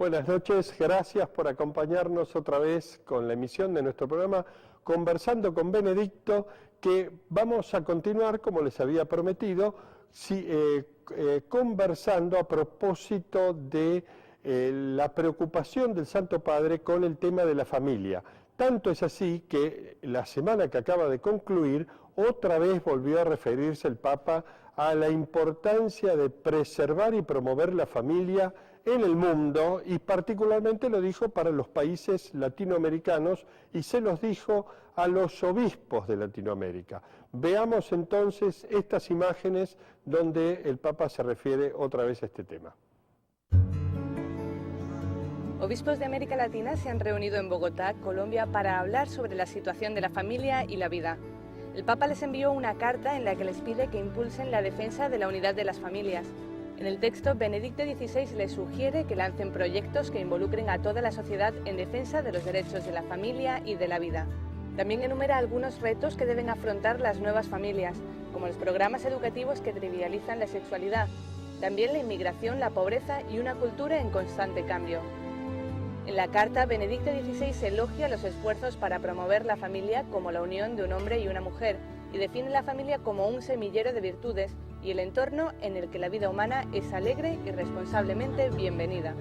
Buenas noches, gracias por acompañarnos otra vez con la emisión de nuestro programa Conversando con Benedicto, que vamos a continuar, como les había prometido, conversando a propósito de la preocupación del Santo Padre con el tema de la familia. Tanto es así que la semana que acaba de concluir, otra vez volvió a referirse el Papa a la importancia de preservar y promover la familia en el mundo, y particularmente lo dijo para los países latinoamericanos y se los dijo a los obispos de Latinoamérica. Veamos entonces estas imágenes donde el Papa se refiere otra vez a este tema. Obispos de América Latina se han reunido en Bogotá, Colombia, para hablar sobre la situación de la familia y la vida. El Papa les envió una carta en la que les pide que impulsen la defensa de la unidad de las familias. En el texto, Benedicto XVI les sugiere que lancen proyectos que involucren a toda la sociedad en defensa de los derechos de la familia y de la vida. También enumera algunos retos que deben afrontar las nuevas familias, como los programas educativos que trivializan la sexualidad, también la inmigración, la pobreza y una cultura en constante cambio. En la carta, Benedicto XVI elogia los esfuerzos para promover la familia como la unión de un hombre y una mujer y define la familia como un semillero de virtudes y el entorno en el que la vida humana es alegre y responsablemente bienvenida.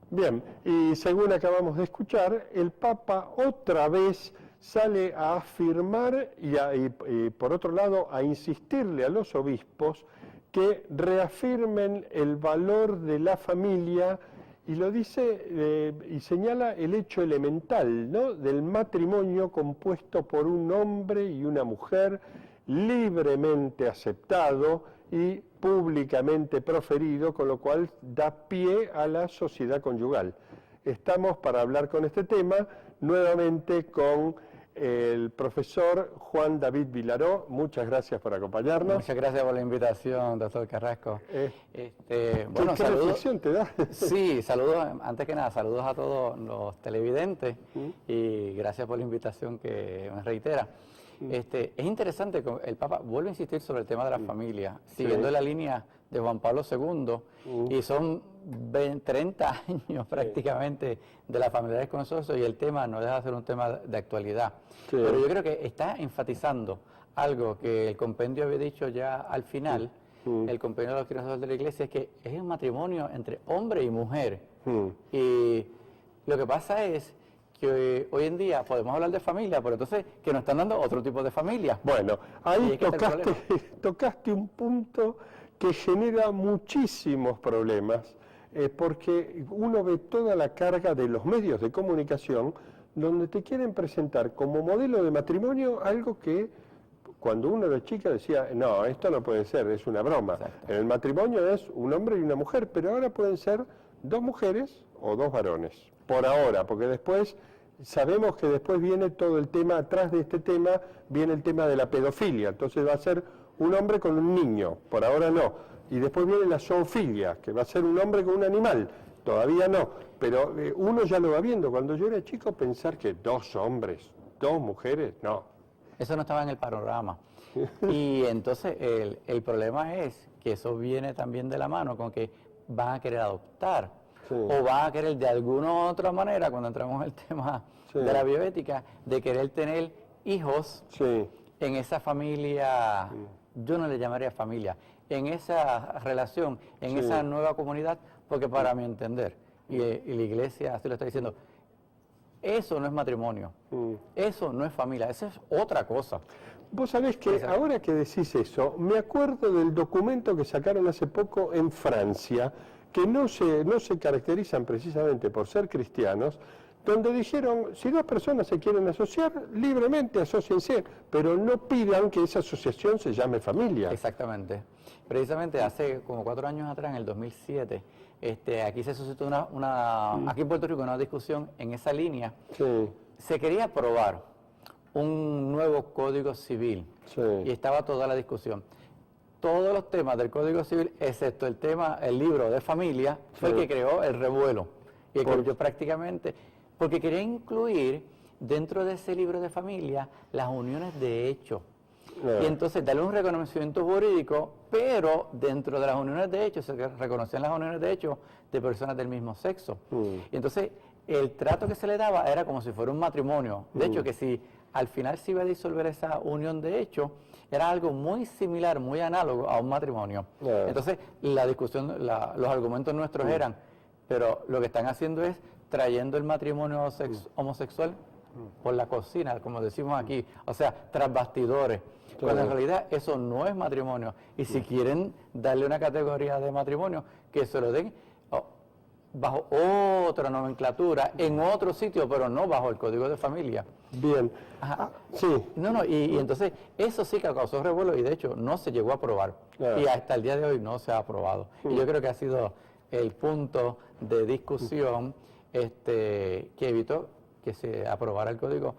Bien, y según acabamos de escuchar, el Papa otra vez sale a afirmar y por otro lado a insistirle a los obispos que reafirmen el valor de la familia. Y lo dice y señala el hecho elemental, ¿no?, del matrimonio compuesto por un hombre y una mujer, libremente aceptado y públicamente proferido, con lo cual da pie a la sociedad conyugal. Estamos para hablar con este tema nuevamente con el profesor Juan David Vilaró. Muchas gracias por acompañarnos. Muchas gracias por la invitación, doctor Carrasco. Bueno, ¿qué reflexión te da? Sí, saludos, antes que nada, saludos a todos los televidentes y gracias por la invitación que me reitera. Es interesante, el Papa vuelve a insistir sobre el tema de la familia, siguiendo la línea de Juan Pablo II, y son 30 años prácticamente de la familiaridad con nosotros, y el tema no deja de ser un tema de actualidad. Pero yo creo que está enfatizando algo que el compendio había dicho ya al final, el compendio de los doctrinas de la Iglesia, es que es un matrimonio entre hombre y mujer. Y lo que pasa es que hoy en día podemos hablar de familia, pero entonces que nos están dando otro tipo de familia. Bueno, ahí tocaste un punto que genera muchísimos problemas, porque uno ve toda la carga de los medios de comunicación donde te quieren presentar como modelo de matrimonio algo que cuando uno era chica decía, no, esto no puede ser, es una broma. En el matrimonio es un hombre y una mujer, pero ahora pueden ser dos mujeres o dos varones, por ahora, porque después sabemos que después viene todo el tema, atrás de este tema viene el tema de la pedofilia, entonces va a ser un hombre con un niño, por ahora no, y después viene la zoofilia, que va a ser un hombre con un animal, todavía no, pero uno ya lo va viendo. Cuando yo era chico, pensar que dos hombres, dos mujeres, no. Eso no estaba en el panorama. Y entonces el problema es que eso viene también de la mano con que van a querer adoptar, o van a querer de alguna otra manera, cuando entramos en el tema de la bioética, de querer tener hijos en esa familia, yo no le llamaría familia, en esa relación, en esa nueva comunidad, porque para mi entender, y la Iglesia así lo está diciendo, eso no es matrimonio, eso no es familia, eso es otra cosa. Vos sabés que ahora que decís eso, me acuerdo del documento que sacaron hace poco en Francia, que no se caracterizan precisamente por ser cristianos, donde dijeron, si dos personas se quieren asociar, libremente asóciense, pero no pidan que esa asociación se llame familia. Exactamente. Precisamente hace como 4 años atrás, en el 2007, aquí se suscitó aquí en Puerto Rico una discusión en esa línea. Se quería aprobar un nuevo Código Civil y estaba toda la discusión. Todos los temas del Código Civil, excepto el libro de familia, fue el que creó el revuelo. Y el que yo prácticamente, porque quería incluir dentro de ese libro de familia las uniones de hecho. Y entonces darle un reconocimiento jurídico, pero dentro de las uniones de hecho se reconocían las uniones de hecho de personas del mismo sexo. Y entonces el trato que se le daba era como si fuera un matrimonio. De hecho, que si al final se iba a disolver esa unión de hecho, era algo muy similar, muy análogo a un matrimonio. Entonces la discusión, los argumentos nuestros eran, pero lo que están haciendo es trayendo el matrimonio homosexual por la cocina, como decimos aquí, o sea, tras bastidores. Cuando en realidad eso no es matrimonio. Y si quieren darle una categoría de matrimonio, que se lo den bajo otra nomenclatura, en otro sitio, pero no bajo el Código de Familia. Bien. Sí. Y entonces eso sí que causó revuelo y de hecho no se llegó a aprobar. Y hasta el día de hoy no se ha aprobado. Y yo creo que ha sido el punto de discusión que evitó que se aprobara el Código.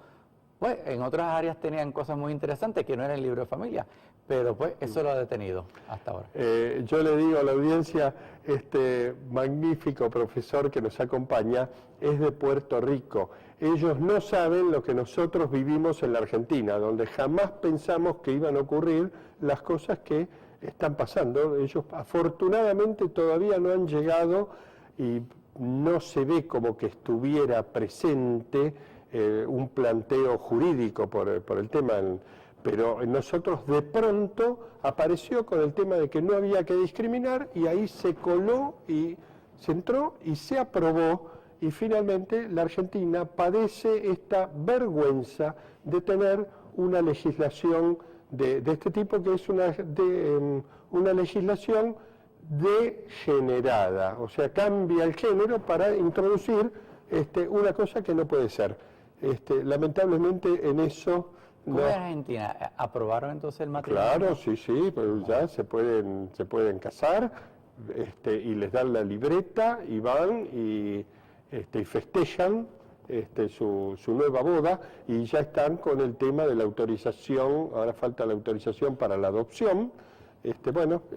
Pues en otras áreas tenían cosas muy interesantes que no era el libro de familia, pero pues eso lo ha detenido hasta ahora. Yo le digo a la audiencia, este magnífico profesor que nos acompaña es de Puerto Rico. Ellos no saben lo que nosotros vivimos en la Argentina, donde jamás pensamos que iban a ocurrir las cosas que están pasando. Ellos afortunadamente todavía no han llegado y no se ve como que estuviera presente un planteo jurídico por el tema, pero nosotros de pronto apareció con el tema de que no había que discriminar y ahí se coló y se entró y se aprobó y finalmente la Argentina padece esta vergüenza de tener una legislación de este tipo que es una legislación degenerada, o sea, cambia el género para introducir una cosa que no puede ser. Lamentablemente en eso... ¿Cómo en Argentina? ¿Aprobaron entonces el matrimonio? Claro, sí, pero ya se pueden casar y les dan la libreta y van y festejan su nueva boda y ya están con el tema de la autorización, ahora falta la autorización para la adopción.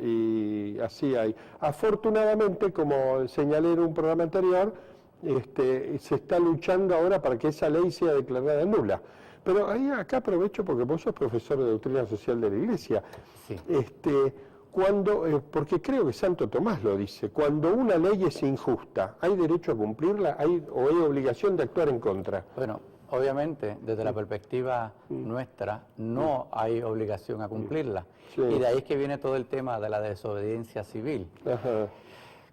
Y así hay. Afortunadamente, como señalé en un programa anterior, se está luchando ahora para que esa ley sea declarada nula. Pero ahí acá aprovecho porque vos sos profesor de doctrina social de la Iglesia. Sí. Porque creo que Santo Tomás lo dice, cuando una ley es injusta, ¿hay derecho a cumplirla o hay obligación de actuar en contra? Bueno, obviamente, desde la perspectiva nuestra, no hay obligación a cumplirla. Sí. Y de ahí es que viene todo el tema de la desobediencia civil. Ajá.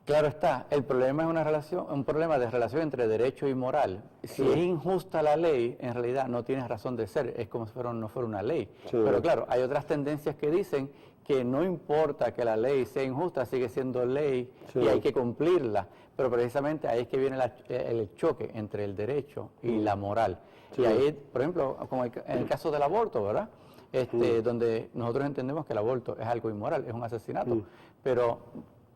Claro está, el problema es un problema de relación entre derecho y moral. Si es injusta la ley, en realidad no tiene razón de ser, es como si no fuera una ley. Sí. Pero claro, hay otras tendencias que dicen que no importa que la ley sea injusta, sigue siendo ley y hay que cumplirla. Pero precisamente ahí es que viene el choque entre el derecho y la moral. Sí. Y ahí, por ejemplo, como en el caso del aborto, ¿verdad? Donde nosotros entendemos que el aborto es algo inmoral, es un asesinato, pero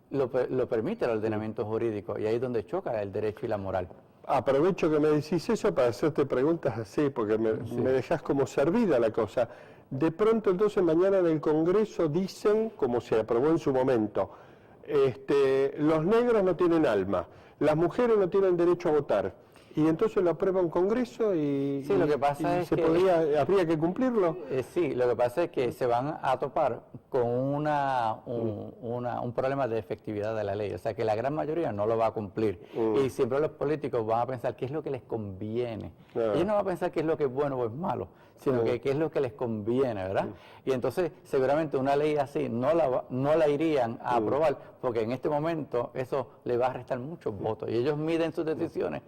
lo permite el ordenamiento jurídico y ahí es donde choca el derecho y la moral. Aprovecho que me decís eso para hacerte preguntas así, porque me dejás como servida la cosa. De pronto entonces mañana en el Congreso dicen, como se aprobó en su momento, los negros no tienen alma, las mujeres no tienen derecho a votar. Y entonces lo aprueba un Congreso y, sí, lo que pasa es que habría que cumplirlo. Sí, lo que pasa es que se van a topar con un problema de efectividad de la ley, o sea que la gran mayoría no lo va a cumplir. Y siempre los políticos van a pensar qué es lo que les conviene. Ellos no van a pensar qué es lo que es bueno o es malo, sino que qué es lo que les conviene, ¿verdad? Y entonces seguramente una ley así no la irían a aprobar, porque en este momento eso le va a restar muchos votos y ellos miden sus decisiones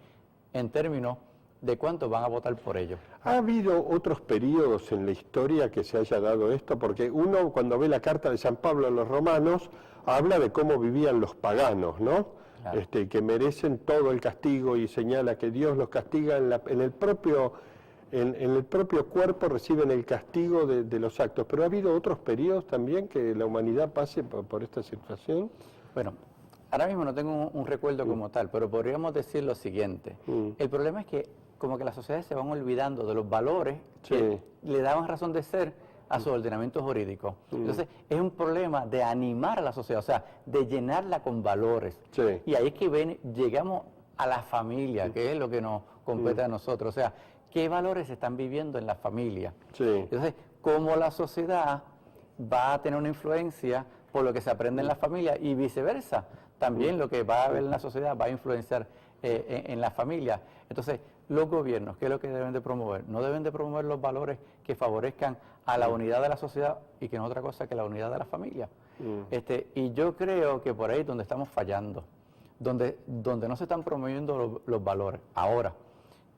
en términos de cuánto van a votar por ello. ¿Ha habido otros periodos en la historia que se haya dado esto? Porque uno cuando ve la carta de San Pablo a los romanos habla de cómo vivían los paganos, ¿no? Claro. Que merecen todo el castigo y señala que Dios los castiga en el propio cuerpo, reciben el castigo de los actos. Pero ¿ha habido otros periodos también que la humanidad pase por esta situación? Bueno, ahora mismo no tengo un recuerdo como tal, pero podríamos decir lo siguiente. El problema es que como que las sociedades se van olvidando de los valores que le daban razón de ser a su ordenamiento jurídico. Entonces, es un problema de animar a la sociedad, o sea, de llenarla con valores. Y ahí es que llegamos a la familia, que es lo que nos compete a nosotros. O sea, ¿qué valores se están viviendo en la familia? Entonces, cómo la sociedad va a tener una influencia por lo que se aprende en la familia y viceversa. También lo que va a haber en la sociedad va a influenciar en la familia. Entonces, los gobiernos, ¿qué es lo que deben de promover? No deben de promover los valores que favorezcan a la unidad de la sociedad y que no es otra cosa que la unidad de la familia. Y yo creo que por ahí es donde estamos fallando, donde no se están promoviendo los valores. Ahora,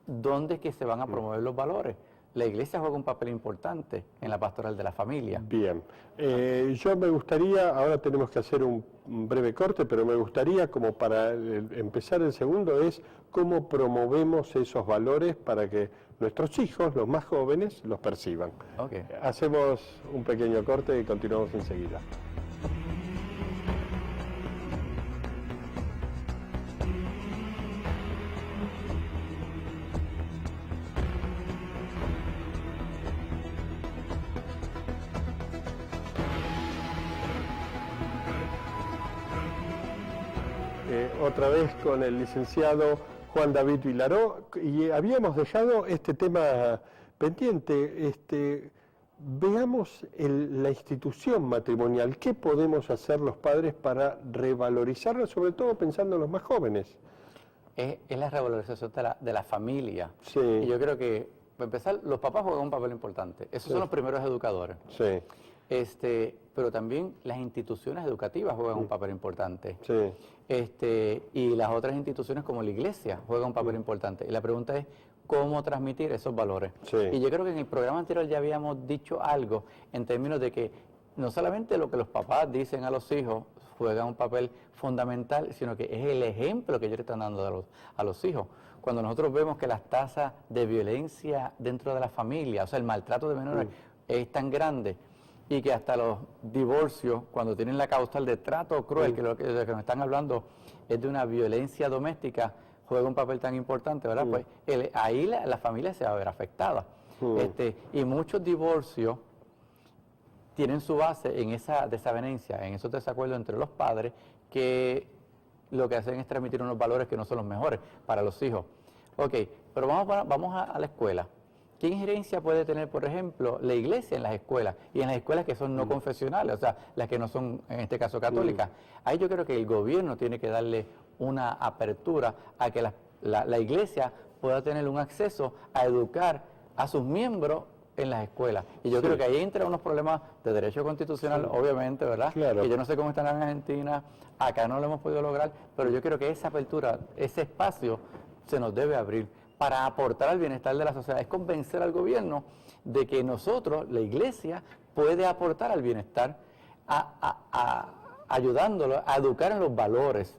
¿dónde es que se van a promover los valores? La iglesia juega un papel importante en la pastoral de la familia. Bien. Yo me gustaría, ahora tenemos que hacer un breve corte, pero me gustaría, como para empezar el segundo, es cómo promovemos esos valores para que nuestros hijos, los más jóvenes, los perciban. Okay. Hacemos un pequeño corte y continuamos enseguida. Otra vez con el licenciado Juan David Vilaró, y habíamos dejado este tema pendiente. Veamos la institución matrimonial. ¿Qué podemos hacer los padres para revalorizarla, sobre todo pensando en los más jóvenes? Es la revalorización de la familia. Sí. Y yo creo que, para empezar, los papás juegan un papel importante. Esos son los primeros educadores. Sí. Pero también las instituciones educativas juegan un papel importante. Sí. Y las otras instituciones como la iglesia juegan un papel importante. Y la pregunta es, ¿cómo transmitir esos valores? Sí. Y yo creo que en el programa anterior ya habíamos dicho algo en términos de que no solamente lo que los papás dicen a los hijos juega un papel fundamental, sino que es el ejemplo que ellos le están dando a los hijos. Cuando nosotros vemos que las tasas de violencia dentro de la familia, o sea, el maltrato de menores es tan grande, y que hasta los divorcios, cuando tienen la causal de trato cruel, que lo que nos están hablando es de una violencia doméstica, juega un papel tan importante, ¿verdad? Pues ahí la familia se va a ver afectada. Y muchos divorcios tienen su base en esa desavenencia, en esos desacuerdos entre los padres, que lo que hacen es transmitir unos valores que no son los mejores para los hijos. Ok, pero vamos a la escuela. ¿Qué injerencia puede tener, por ejemplo, la iglesia en las escuelas y en las escuelas que son no confesionales, o sea, las que no son, en este caso, católicas? Ahí yo creo que el gobierno tiene que darle una apertura a que la iglesia pueda tener un acceso a educar a sus miembros en las escuelas. Y yo creo que ahí entran unos problemas de derecho constitucional, obviamente, ¿verdad? Claro. Que yo no sé cómo están en Argentina, acá no lo hemos podido lograr, pero yo creo que esa apertura, ese espacio, se nos debe abrir para aportar al bienestar de la sociedad. Es convencer al gobierno de que nosotros, la iglesia, puede aportar al bienestar, ayudándolo a educar en los valores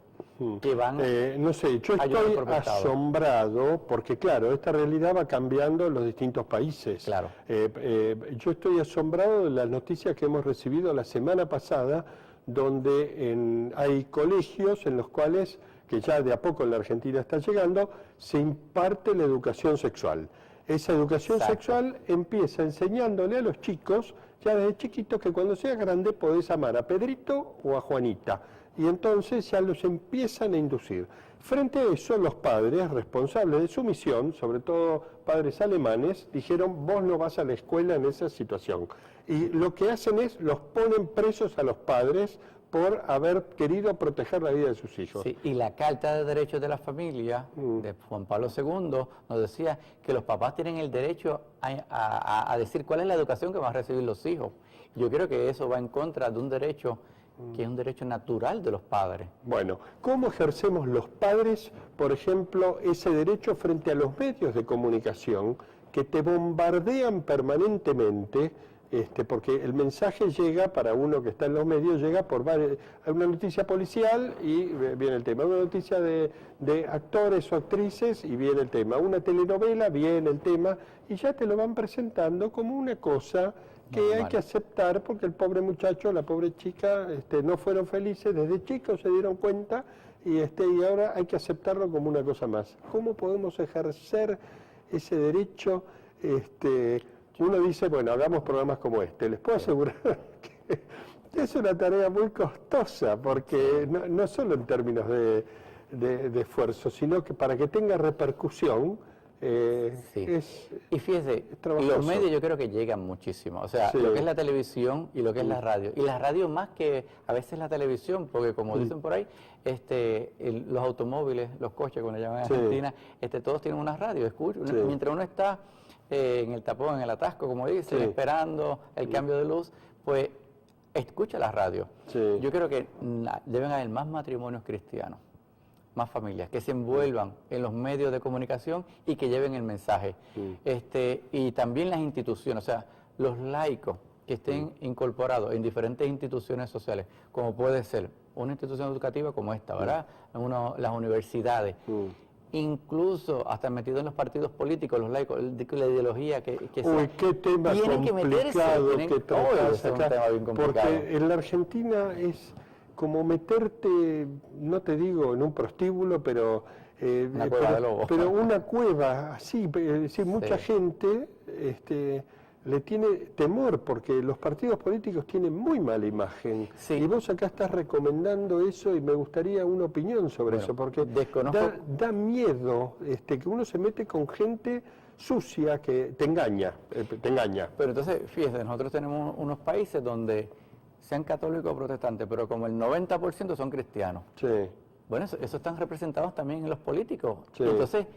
que van no sé, yo estoy asombrado porque, claro, esta realidad va cambiando en los distintos países. Claro. Yo estoy asombrado de las noticias que hemos recibido la semana pasada, donde hay colegios en los cuales, que ya de a poco en la Argentina está llegando, se imparte la educación sexual. Esa educación sexual empieza enseñándole a los chicos, ya desde chiquitos, que cuando seas grande podés amar a Pedrito o a Juanita. Y entonces ya los empiezan a inducir. Frente a eso, los padres responsables de su misión, sobre todo padres alemanes, dijeron, vos no vas a la escuela en esa situación. Y lo que hacen es, los ponen presos a los padres por haber querido proteger la vida de sus hijos. Sí, y la Carta de Derechos de la Familia de Juan Pablo II nos decía que los papás tienen el derecho a decir cuál es la educación que van a recibir los hijos. Yo creo que eso va en contra de un derecho que es un derecho natural de los padres. Bueno, ¿cómo ejercemos los padres, por ejemplo, ese derecho frente a los medios de comunicación que te bombardean permanentemente? Porque el mensaje llega, para uno que está en los medios, llega por una noticia policial y viene el tema, una noticia de actores o actrices y viene el tema, una telenovela, viene el tema, y ya te lo van presentando como una cosa que hay que aceptar, porque el pobre muchacho, la pobre chica, no fueron felices, desde chicos se dieron cuenta, y ahora hay que aceptarlo como una cosa más. ¿Cómo podemos ejercer ese derecho? Uno dice, bueno, hagamos programas como este. Les puedo asegurar que es una tarea muy costosa, porque no solo en términos de esfuerzo, sino que para que tenga repercusión, Sí. Es Y fíjese, trabajoso. los medios yo creo que llegan muchísimo, o sea, Sí. lo que es la televisión y lo que es la radio. Y la radio más que a veces la televisión, porque como dicen por ahí, los automóviles, los coches, como le llaman en Sí. Argentina, todos tienen una radio. Sí. Mientras uno está en el tapón, en el atasco, como dicen, Sí. esperando el cambio de luz, pues escucha la radio. Sí. Yo creo que deben haber más matrimonios cristianos, más familias, que se envuelvan en los medios de comunicación y que lleven el mensaje. Y también las instituciones, o sea, los laicos que estén incorporados en diferentes instituciones sociales, como puede ser una institución educativa como esta, ¿verdad? Las universidades. Incluso hasta metido en los partidos políticos, los laicos, la ideología que Uy, qué tema tienen que meterse, complicado tienen- que tocas es un acá, tema bien complicado. porque en la Argentina es como meterte, no te digo en un prostíbulo, pero Una cueva de lobos. pero una cueva, así, sí, mucha Sí. gente le tiene temor porque los partidos políticos tienen muy mala imagen. Sí. Y vos acá estás recomendando eso y me gustaría una opinión sobre Bueno, eso, porque desconozco- da miedo que uno se mete con gente sucia que te engaña, Pero entonces, fíjese, nosotros tenemos unos países donde sean católicos o protestantes, pero como el 90% son cristianos. Sí, Bueno, eso están representados también en los políticos. Sí. Y entonces,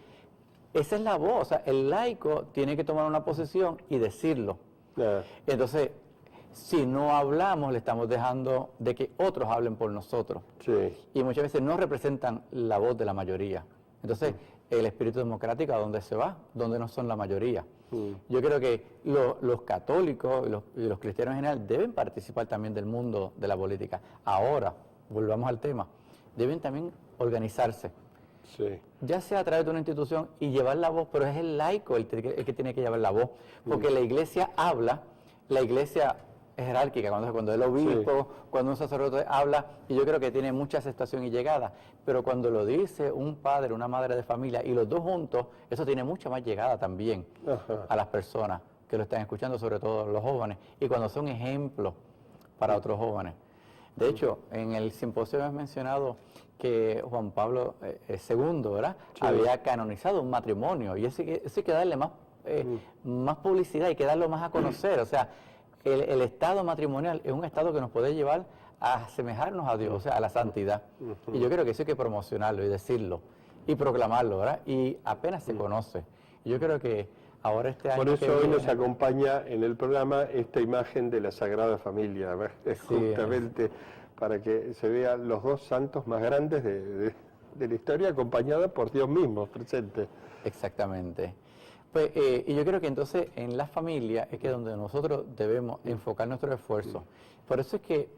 esa es la voz. O sea, el laico tiene que tomar una posición y decirlo. ah, Entonces, si no hablamos, le estamos dejando de que otros hablen por nosotros. sí, Y muchas veces no representan la voz de la mayoría. Entonces, el espíritu democrático, ¿a dónde se va? Donde no son la mayoría. Yo creo que los católicos y los cristianos en general deben participar también del mundo de la política. Ahora, volvamos al tema, deben también organizarse, sí. ya sea a través de una institución y llevar la voz, pero es el laico el que tiene que llevar la voz, porque la iglesia habla, la iglesia es jerárquica, cuando el obispo, cuando un sacerdote habla, y yo creo que tiene mucha aceptación y llegada, pero cuando lo dice un padre, una madre de familia, y los dos juntos, eso tiene mucha más llegada también Ajá. a las personas que lo están escuchando, sobre todo los jóvenes, y cuando son ejemplos para otros jóvenes. De hecho, en el simposio hemos mencionado que Juan Pablo II, ¿verdad? Sí. Había canonizado un matrimonio, y eso hay que darle más publicidad, hay que darlo más a conocer. O sea, el estado matrimonial es un estado que nos puede llevar a asemejarnos a Dios, o sea, a la santidad. Y yo creo que eso hay que promocionarlo y decirlo y proclamarlo, ¿verdad? Y apenas se conoce. Y yo creo que ahora este año Por eso que hoy nos viene- acompaña en el programa esta imagen de la Sagrada Familia, ¿verdad? Justamente para que se vean los dos santos más grandes de la historia, acompañada por Dios mismo presente. Exactamente. Pues, y yo creo que entonces en la familia es que donde nosotros debemos enfocar nuestro esfuerzo. Por eso es que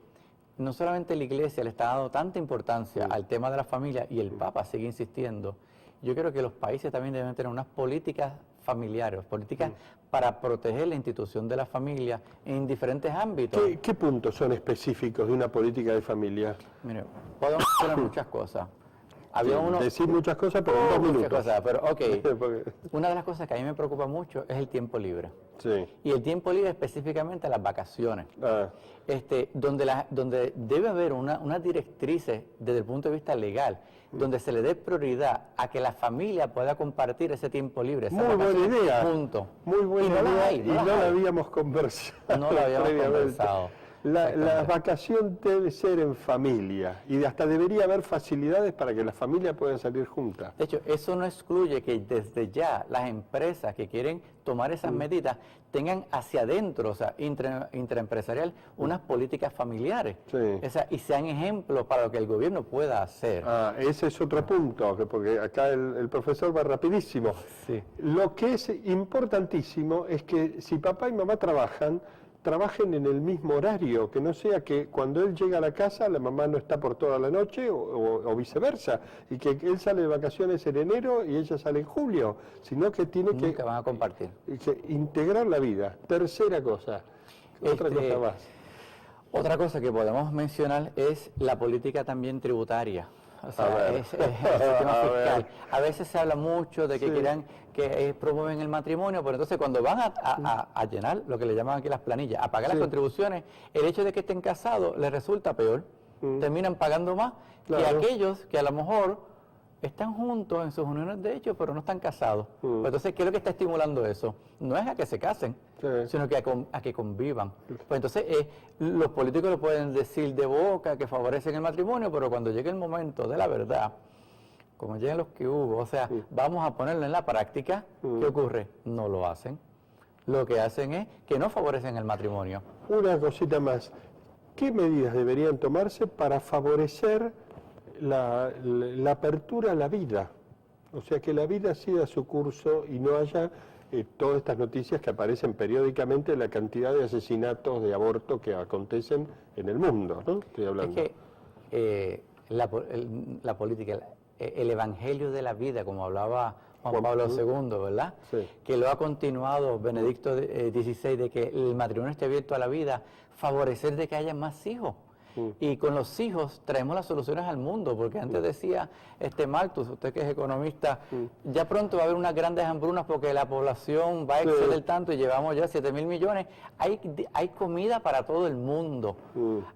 no solamente la Iglesia le está dando tanta importancia al tema de la familia y el Papa sigue insistiendo, yo creo que los países también deben tener unas políticas familiares, políticas para proteger la institución de la familia en diferentes ámbitos. ¿Qué puntos son específicos de una política de familia? Mire, podemos hacer muchas cosas. Había uno... Decir muchas cosas, pero en 2 muchas minutos. cosas, pero ok. Porque- Una de las cosas que a mí me preocupa mucho es el tiempo libre. Sí. Y el tiempo libre específicamente las vacaciones, Ah, donde debe haber unas directrices desde el punto de vista legal, donde se le dé prioridad a que la familia pueda compartir ese tiempo libre. esas muy buena vacaciones, idea. Punto. Muy buena Y no las idea. hay, Y no las no la hay. habíamos conversado. No la habíamos previamente. conversado. La Exactamente. vacación debe ser en familia y hasta debería haber facilidades para que las familias puedan salir juntas. De hecho, eso no excluye que desde ya las empresas que quieren tomar esas medidas tengan hacia adentro, o sea, intraempresarial, unas políticas familiares. Sí. O sea, y sean ejemplos para lo que el gobierno pueda hacer. Ah, ese es otro punto, porque acá el profesor va rapidísimo. Sí. Lo que es importantísimo es que si papá y mamá trabajen en el mismo horario, que no sea que cuando él llega a la casa la mamá no está por toda la noche o viceversa, y que él sale de vacaciones en enero y ella sale en julio, sino que tiene Nunca van a compartir. que integrar la vida. Tercera cosa, otra Este, cosa más. Otra cosa que podemos mencionar es la política también tributaria. O sea, A ver. es el sistema A fiscal. ver. A veces se habla mucho de que Sí. quieran que promueven el matrimonio, pero entonces cuando van a llenar lo que le llaman aquí las planillas, a pagar Sí. las contribuciones, el hecho de que estén casados les resulta peor. Terminan pagando más que Claro. aquellos que a lo mejor están juntos en sus uniones de hecho, pero no están casados. Pues entonces, ¿qué es lo que está estimulando eso? No es a que se casen, sino que a que convivan. Pues entonces, los políticos lo pueden decir de boca que favorecen el matrimonio, pero cuando llegue el momento de la verdad, como lleguen los que hubo, o sea, vamos a ponerlo en la práctica, ¿qué ocurre? No lo hacen. Lo que hacen es que no favorecen el matrimonio. Una cosita más. ¿Qué medidas deberían tomarse para favorecer la apertura a la vida? O sea, que la vida siga su curso y no haya todas estas noticias que aparecen periódicamente, la cantidad de asesinatos, de aborto que acontecen en el mundo, ¿no? Estoy hablando. Es que la política, el evangelio de la vida, como hablaba Juan Pablo II, ¿verdad? Sí. Que lo ha continuado Benedicto XVI, de que el matrimonio esté abierto a la vida, favorecer de que haya más hijos. Y con los hijos traemos las soluciones al mundo, porque antes decía Malthus, usted que es economista, ya pronto va a haber unas grandes hambrunas porque la población va a exceder tanto y llevamos ya 7.000 millones. Hay comida para todo el mundo.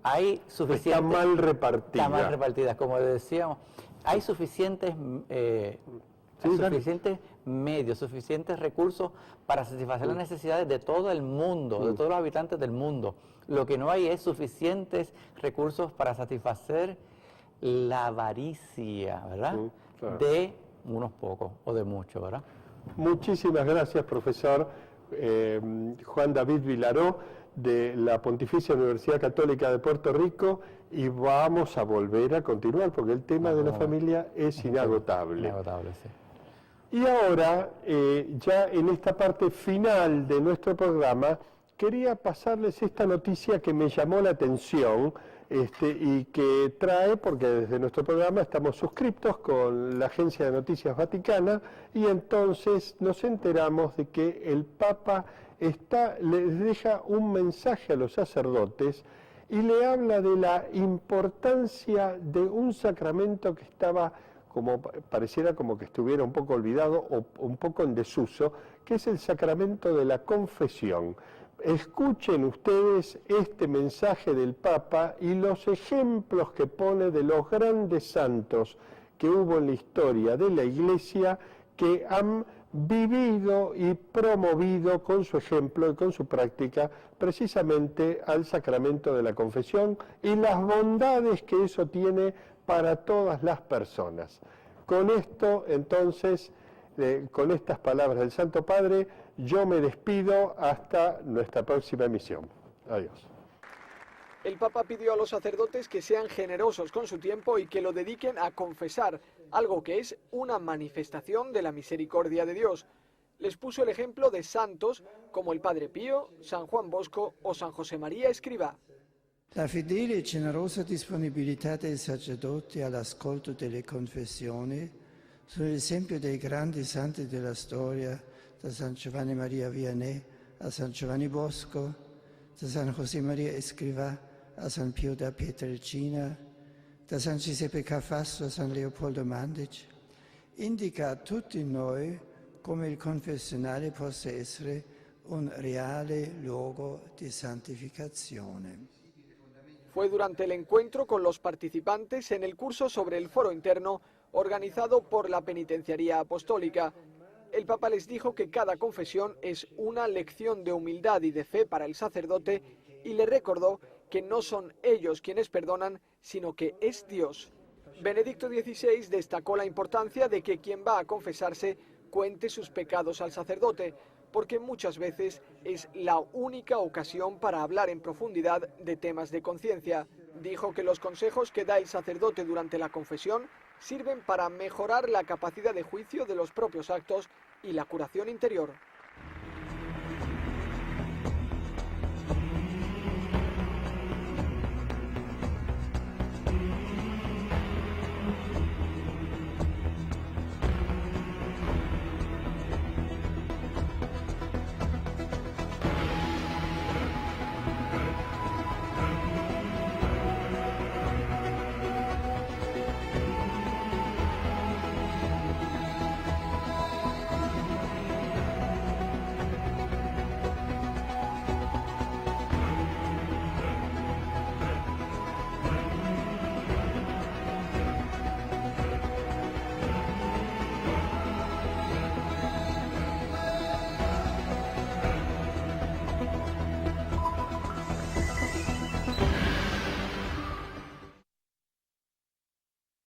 Hay suficiente. Está mal repartida. Está mal repartida, como decíamos. Hay suficientes medios, suficientes recursos para satisfacer las necesidades de todo el mundo, de todos los habitantes del mundo. Lo que no hay es suficientes recursos para satisfacer la avaricia, ¿verdad? Claro. De unos pocos o de muchos, ¿verdad? Muchísimas gracias, profesor Juan David Vilaró, de la Pontificia Universidad Católica de Puerto Rico, y vamos a volver a continuar porque el tema de la familia es inagotable. Inagotable, sí. Y ahora, ya en esta parte final de nuestro programa, quería pasarles esta noticia que me llamó la atención y que trae, porque desde nuestro programa estamos suscriptos con la Agencia de Noticias Vaticana, y entonces nos enteramos de que el Papa les deja un mensaje a los sacerdotes y le habla de la importancia de un sacramento que estaba pareciera como que estuviera un poco olvidado o un poco en desuso, que es el sacramento de la confesión. Escuchen ustedes este mensaje del Papa y los ejemplos que pone de los grandes santos que hubo en la historia de la Iglesia, que han vivido y promovido con su ejemplo y con su práctica precisamente al sacramento de la confesión y las bondades que eso tiene para todas las personas. Con esto, entonces, con estas palabras del Santo Padre, yo me despido hasta nuestra próxima emisión. Adiós. El Papa pidió a los sacerdotes que sean generosos con su tiempo y que lo dediquen a confesar, algo que es una manifestación de la misericordia de Dios. Les puso el ejemplo de santos como el Padre Pío, San Juan Bosco o San José María Escrivá. La fedele e generosa disponibilità dei sacerdoti all'ascolto delle confessioni sono l'esempio dei grandi santi della storia, da San Giovanni Maria Vianney a San Giovanni Bosco, da San José María Escrivá a San Pio da Pietrelcina, da San Giuseppe Cafasso a San Leopoldo Mandic. Indica a tutti noi come il confessionale possa essere un reale luogo di santificazione. Fue durante el encuentro con los participantes en el curso sobre el foro interno organizado por la Penitenciaría Apostólica. El Papa les dijo que cada confesión es una lección de humildad y de fe para el sacerdote y le recordó que no son ellos quienes perdonan, sino que es Dios. Benedicto XVI destacó la importancia de que quien va a confesarse cuente sus pecados al sacerdote, porque muchas veces es la única ocasión para hablar en profundidad de temas de conciencia. Dijo que los consejos que da el sacerdote durante la confesión sirven para mejorar la capacidad de juicio de los propios actos y la curación interior.